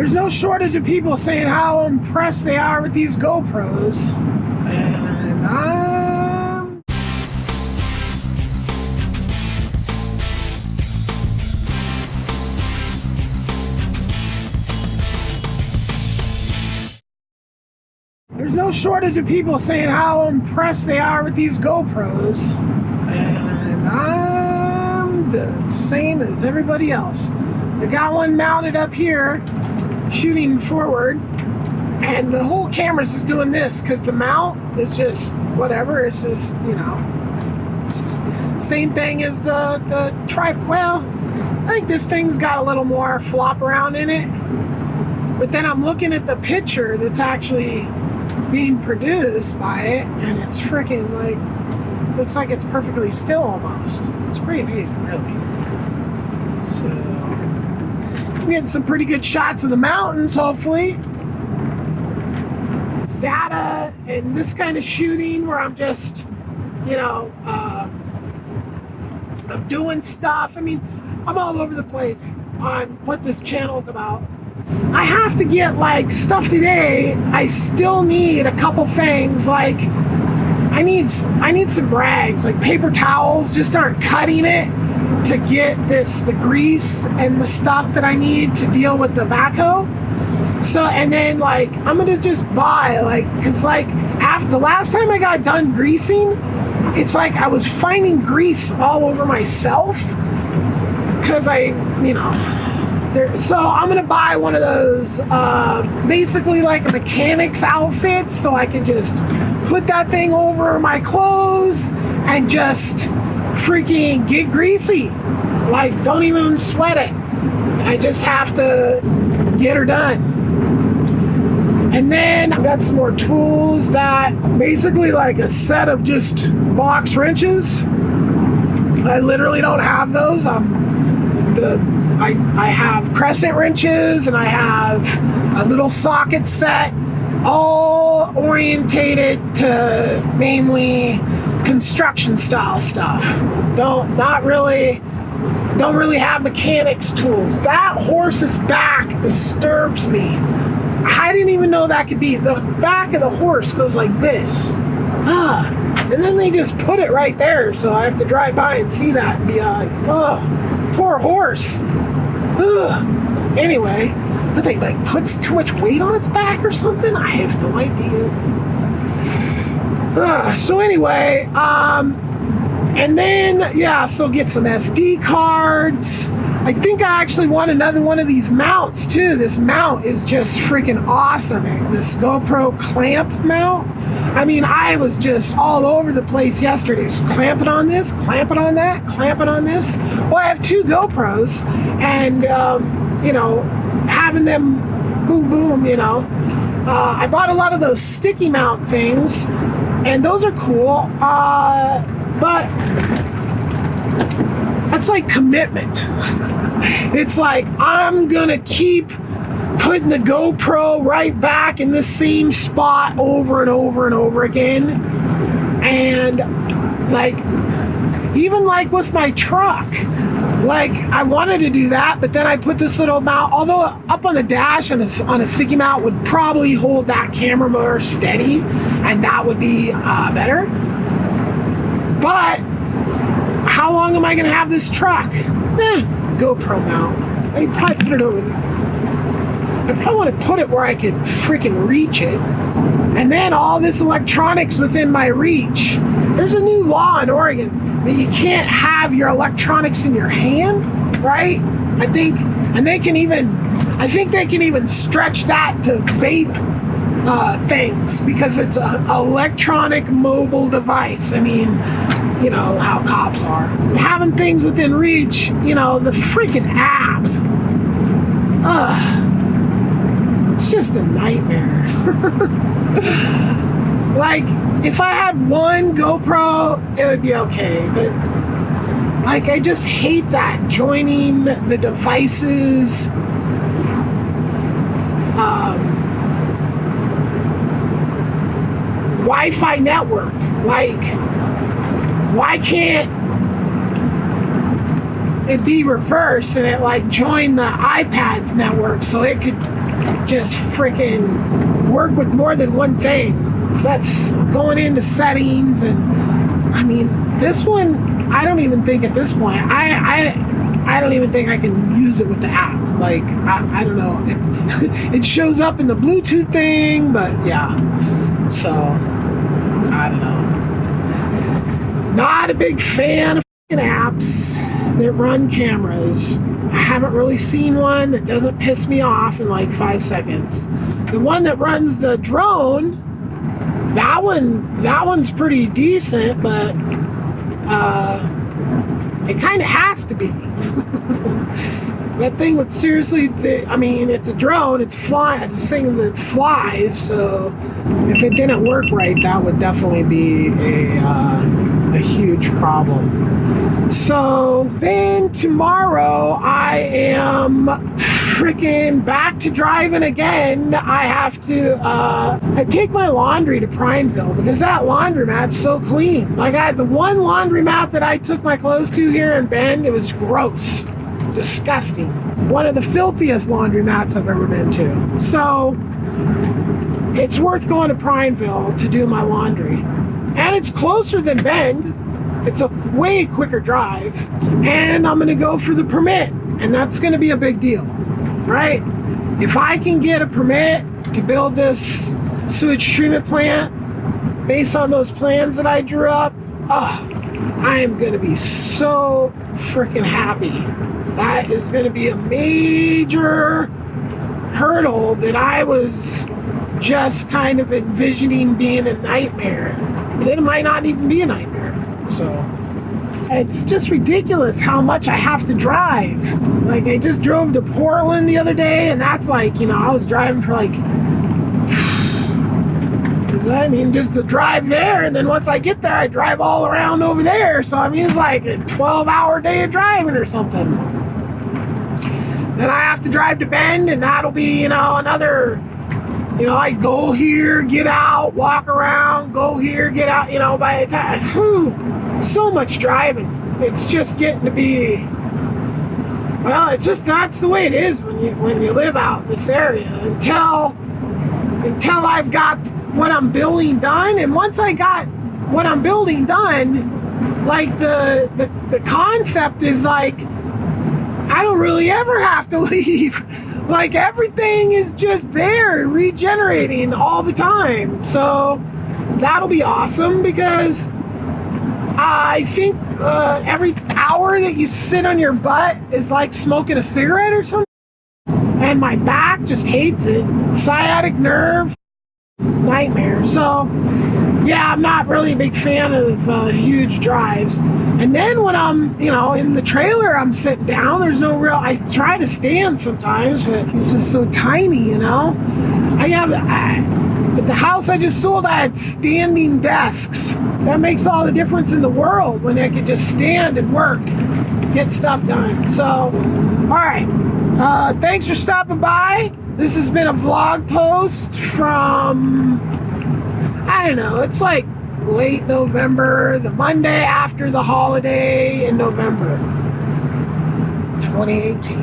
There's no shortage of people saying how impressed they are with these GoPros. And there's no shortage of people saying how impressed they are with these GoPros. And I'm the same as everybody else. I got one mounted up here, shooting forward, and the whole camera's just doing this because the mount is just whatever. It's just, you know, it's just same thing as the tripod. Well, I think this thing's got a little more flop around in it. But then I'm looking at the picture that's actually being produced by it, and it's freaking like, looks like it's perfectly still almost. It's pretty amazing, really. So I'm getting some pretty good shots of the mountains, hopefully. Data and this kind of shooting where I'm just, you know, I'm doing stuff. I mean, I'm all over the place on what this channel is about. I have to get like stuff today. I still need a couple things. Like I need some rags, like paper towels just aren't cutting it to get the grease and the stuff that I need to deal with the backhoe. So, and then like I'm gonna just buy, like, cause like after the last time I got done greasing, it's like I was finding grease all over myself because so I'm gonna buy one of those, basically like a mechanic's outfit, so I can just put that thing over my clothes and just freaking get greasy. Like, don't even sweat it. I just have to get her done. And then I've got some more tools that basically like a set of just box wrenches. I literally don't have those. I have crescent wrenches and I have a little socket set, all orientated to mainly construction style stuff. Don't really have mechanics tools. That horse's back disturbs me. I didn't even know that could be. The back of the horse goes like this. And then they just put it right there, so I have to drive by and see that and be like, oh, poor horse. Ugh. Anyway, but they like puts too much weight on its back or something? I have no idea. So anyway, and then, yeah, so get some SD cards. I think I actually want another one of these mounts too. This mount is just freaking awesome. This GoPro clamp mount. I mean, I was just all over the place yesterday. Just clamping on this, clamping on that, clamping on this. Well, I have two GoPros and, you know, having them boom, boom, you know. I bought a lot of those sticky mount things and those are cool. But that's like commitment. It's like, I'm gonna keep putting the GoPro right back in the same spot over and over and over again. And like, even like with my truck, like I wanted to do that, but then I put this little mount, although up on the dash on a sticky mount would probably hold that camera more steady and that would be better. But how long am I gonna have this truck? GoPro mount. I probably put it over there. I probably want to put it where I can freaking reach it. And then all this electronics within my reach. There's a new law in Oregon that you can't have your electronics in your hand, right? I think they can even stretch that to vape things because it's an electronic mobile device. I mean, you know how cops are. Having things within reach, you know, the freaking app. It's just a nightmare. Like, if I had one GoPro, it would be okay, but like, I just hate that joining the devices. Wi-Fi network. Like, why can't it'd be reversed and it like joined the iPad's network, so it could just freaking work with more than one thing. So that's going into settings, and I mean, this one, I don't even think at this point, I don't even think I can use it with the app. Like, I don't know. It shows up in the Bluetooth thing, but yeah. So, I don't know. Not a big fan of apps that run cameras. I haven't really seen one that doesn't piss me off in like 5 seconds. The one that runs the drone, that one's pretty decent, but it kind of has to be. That thing would seriously, I mean, it's a drone, it's flying, it's a thing that flies, so if it didn't work right, that would definitely be a huge problem. So then tomorrow I am freaking back to driving again. I have to, I take my laundry to Prineville because that laundromat's so clean. Like the one laundromat that I took my clothes to here in Bend, it was gross. Disgusting. One of the filthiest laundromats I've ever been to. So it's worth going to Prineville to do my laundry. And it's closer than Bend. It's a way quicker drive. And I'm gonna go for the permit. And that's gonna be a big deal, right? If I can get a permit to build this sewage treatment plant based on those plans that I drew up, I am gonna be so freaking happy. That is going to be a major hurdle that I was just kind of envisioning being a nightmare. But it might not even be a nightmare. So it's just ridiculous how much I have to drive. Like I just drove to Portland the other day, and that's like, you know, I was driving for like, I mean, just the drive there, and then once I get there, I drive all around over there. So I mean, it's like a 12-hour day of driving or something. Then I have to drive to Bend, and that'll be, you know, another, you know, I go here, get out, walk around, go here, get out, you know, by the time, so much driving. It's just getting to be, well, it's just, that's the way it is when you live out in this area until I've got what I'm building done. And once I got what I'm building done, like the concept is like, I don't really ever have to leave. Like everything is just there, regenerating all the time. So that'll be awesome because I think every hour that you sit on your butt is like smoking a cigarette or something. And my back just hates it. Sciatic nerve, nightmare. So yeah, I'm not really a big fan of huge drives. And then when I'm, you know, in the trailer, I'm sitting down. There's no real, I try to stand sometimes, but it's just so tiny, you know. At the house I just sold, I had standing desks. That makes all the difference in the world when I could just stand and work, get stuff done. So, all right. Thanks for stopping by. This has been a vlog post from, I don't know, it's like late November, the Monday after the holiday in November 2018.